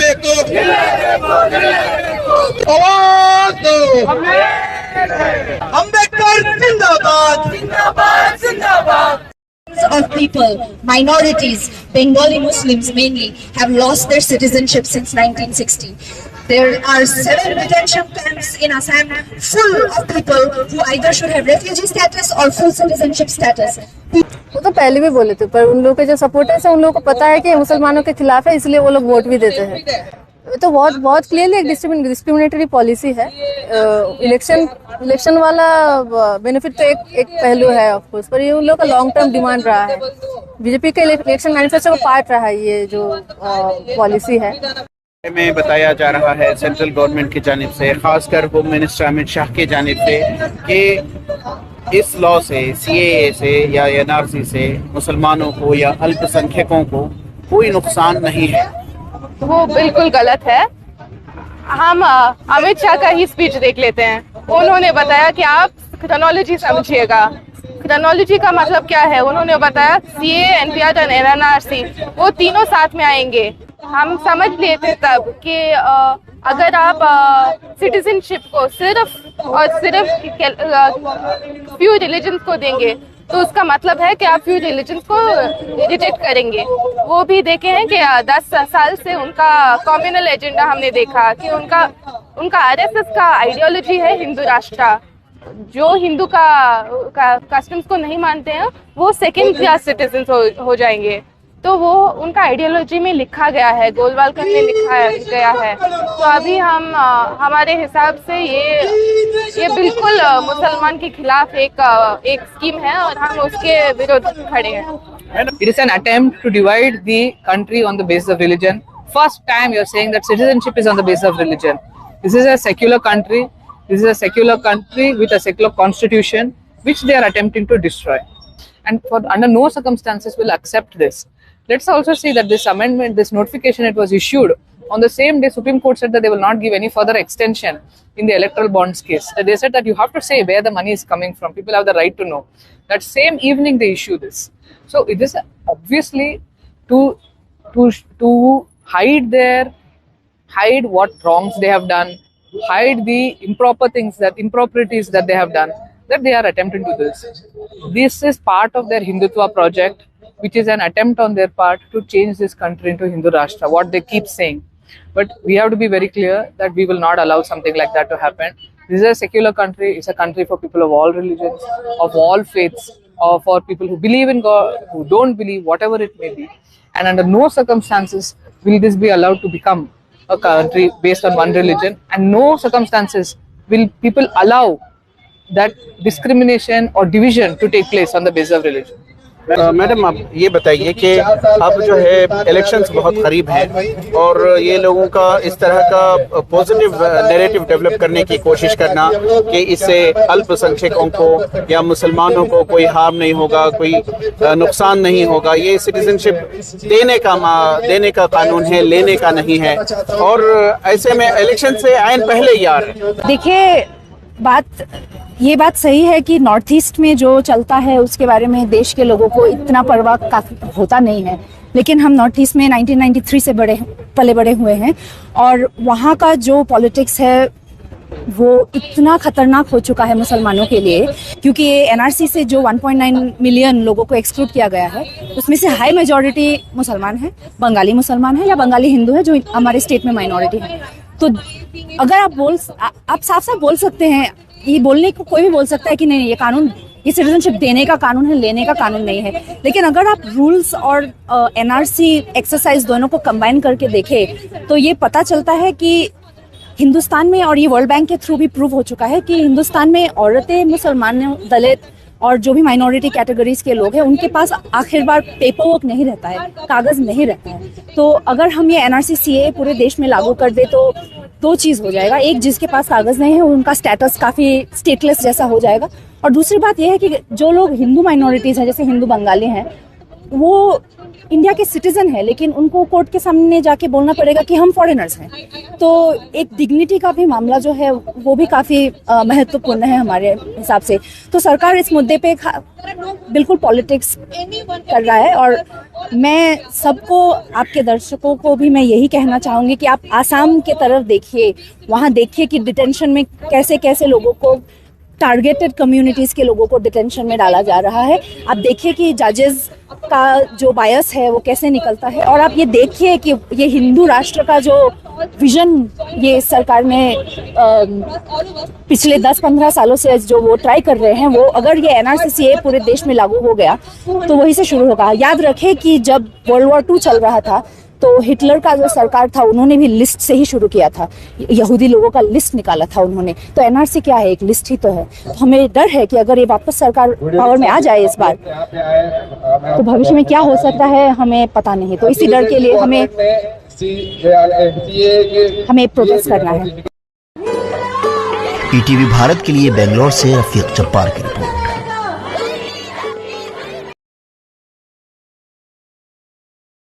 ಬೇಕು आवाज दो अंबेडकर जिंदाबाद जिंदाबाद जिंदाबाद of people, minorities, Bengali Muslims mainly, have lost their citizenship since 1960. There are 7 detention camps in Assam full of people who either should have refugee status or full citizenship status. वो तो पहले भी बोले थे, पर उन लोगों के जो सपोर्टर्स हैं उन लोगों को पता है कि मुसलमानों के खिलाफ है, इसलिए वो लोग वोट भी देते हैं। ये तो बहुत क्लियरली एक डिस्क्रिमिनेटरी पॉलिसी है। इलेक्शन वाला बेनिफिट तो एक पहलू है ऑफ कोर्स, पर ये उन लोगों का लॉन्ग टर्म डिमांड रहा है। बीजेपी के इलेक्शन मैनिफेस्टो का पार्ट रहा है ये जो पॉलिसी है। में बताया जा रहा है सेंट्रल गवर्नमेंट की जानिब से, खासकर होम मिनिस्टर अमित शाह की जानिब से, कि इस लॉ से, सीएए से या एनआरसी से मुसलमानों को या अल्पसंख्यकों को कोई नुकसान नहीं है। वो बिल्कुल गलत है। हम अमित शाह का ही स्पीच देख लेते हैं। उन्होंने बताया कि आप क्रोनोलॉजी समझिएगा। क्रोनोलॉजी का मतलब क्या है? उन्होंने बताया सीए, एनपीआर और एनआरसी वो तीनों साथ में आएंगे। हम समझ लेते तब कि अगर आप सिटीजनशिप को सिर्फ और सिर्फ फ्यू रिलीजन्स को देंगे तो उसका मतलब है कि आप फ्यू रिलीजन्स को रिजेक्ट करेंगे। वो भी देखे हैं कि 10 साल से उनका कम्युनल एजेंडा हमने देखा कि उनका आरएसएस का आइडियोलॉजी है हिंदू राष्ट्र। जो हिंदू का कस्टम्स को नहीं मानते हैं वो सेकेंड क्लास सिटीजन हो जाएंगे। तो वो उनका आइडियोलॉजी में लिखा गया है, गोलवालकर में लिखा गया है। तो अभी हम हमारे हिसाब से ये बिल्कुल मुसलमान के खिलाफ एक स्कीम है और हम उसके विरुद्ध खड़े हैं। It is an attempt to divide the country on the basis of religion. First time you are saying that citizenship is on the basis of religion. This is a secular country. This is a secular country with a secular constitution, which they are attempting to destroy. And under no circumstances will accept this. Let's also see that this amendment, this notification, it was issued on the same day Supreme Court said that they will not give any further extension in the electoral bonds case. They said that you have to say where the money is coming from. People have the right to know. That same evening they issue this. So it is obviously to hide what wrongs they have done, hide the improperities that they have done, that they are attempting to do this. This is part of their Hindutva project, which is an attempt on their part to change this country into Hindu Rashtra, what they keep saying. But we have to be very clear that we will not allow something like that to happen. This is a secular country. It's a country for people of all religions, of all faiths, or for people who believe in God, who don't believe, whatever it may be. And under no circumstances will this be allowed to become a country based on one religion. And no circumstances will people allow that discrimination or division to take place on the basis of religion. Madam, आप ये बताइए कि अब जो है elections बहुत करीब हैं और ये लोगों का इस तरह का पॉजिटिव नैरेटिव डेवलप करने की कोशिश करना कि इससे अल्पसंख्यकों को या मुसलमानों को कोई हार्म नहीं होगा, कोई नुकसान नहीं होगा, ये सिटीजनशिप देने का कानून है, लेने का नहीं है। और ऐसे में इलेक्शन से आइन पहले ही आ रहे हैं। देखिए, ये बात सही है कि नॉर्थ ईस्ट में जो चलता है उसके बारे में देश के लोगों को इतना परवाह काफी होता नहीं है, लेकिन हम नॉर्थ ईस्ट में 1993 से पले बड़े हुए हैं और वहाँ का जो पॉलिटिक्स है वो इतना खतरनाक हो चुका है मुसलमानों के लिए, क्योंकि ये एनआरसी से जो 1.9 मिलियन लोगों को एक्सक्लूड किया गया है उसमें से हाई मेजॉरिटी मुसलमान है, बंगाली मुसलमान है या बंगाली हिंदू है, जो हमारे स्टेट में माइनॉरिटी है। तो अगर आप साफ साफ बोल सकते हैं, ये बोलने को कोई भी बोल सकता है कि नहीं, ये कानून, ये सिटीजनशिप देने का कानून है, लेने का कानून नहीं है। लेकिन अगर आप रूल्स और एनआरसी एक्सरसाइज दोनों को कंबाइन करके देखें तो ये पता चलता है कि हिंदुस्तान में, और ये वर्ल्ड बैंक के थ्रू भी प्रूव हो चुका है कि हिंदुस्तान में औरतें, मुसलमान, दलित और जो भी माइनॉरिटी कैटेगरीज के लोग हैं उनके पास आखिर बार पेपर वर्क नहीं रहता है, कागज नहीं रहता है। तो अगर हम ये एनआरसी सीए पूरे देश में लागू कर दे तो दो चीज हो जाएगा। एक, जिसके पास कागज नहीं है उनका स्टेटस काफी स्टेटलेस जैसा हो जाएगा, और दूसरी बात यह है कि जो लोग हिंदू माइनॉरिटीज हैं, जैसे हिंदू बंगाली हैं, वो इंडिया के सिटीजन है लेकिन उनको कोर्ट के सामने जाके बोलना पड़ेगा कि हम फॉरेनर्स हैं। तो एक डिग्निटी का भी मामला जो है वो भी काफ़ी महत्वपूर्ण है हमारे हिसाब से। तो सरकार इस मुद्दे पे बिल्कुल पॉलिटिक्स कर रहा है, और मैं सबको, आपके दर्शकों को भी मैं यही कहना चाहूँगी कि आप आसाम के तरफ देखिए, वहाँ देखिए कि डिटेंशन में कैसे कैसे लोगों को, टारगेटेड कम्युनिटीज़ के लोगों को डिटेंशन में डाला जा रहा है। आप देखिए कि जजेस का जो बायस है वो कैसे निकलता है, और आप ये देखिए कि ये हिंदू राष्ट्र का जो विजन ये सरकार ने पिछले 10-15 सालों से जो वो ट्राई कर रहे हैं, वो अगर ये NRCCA पूरे देश में लागू हो गया तो वहीं से शुरू होगा। याद रखें कि जब World War II चल रहा था तो हिटलर का जो सरकार था उन्होंने भी लिस्ट से ही शुरू किया था, यहूदी लोगों का लिस्ट निकाला था उन्होंने। तो NRC क्या है, एक लिस्ट ही तो है। तो हमें डर है कि अगर ये वापस सरकार पावर में आ जाए इस बार, तो भविष्य में क्या हो सकता है हमें पता नहीं। तो इसी डर के लिए हमें प्रोटेस्ट करना है। PTV भारत के लिए बेंगलोर से रफीक जब्बार की रिपोर्ट।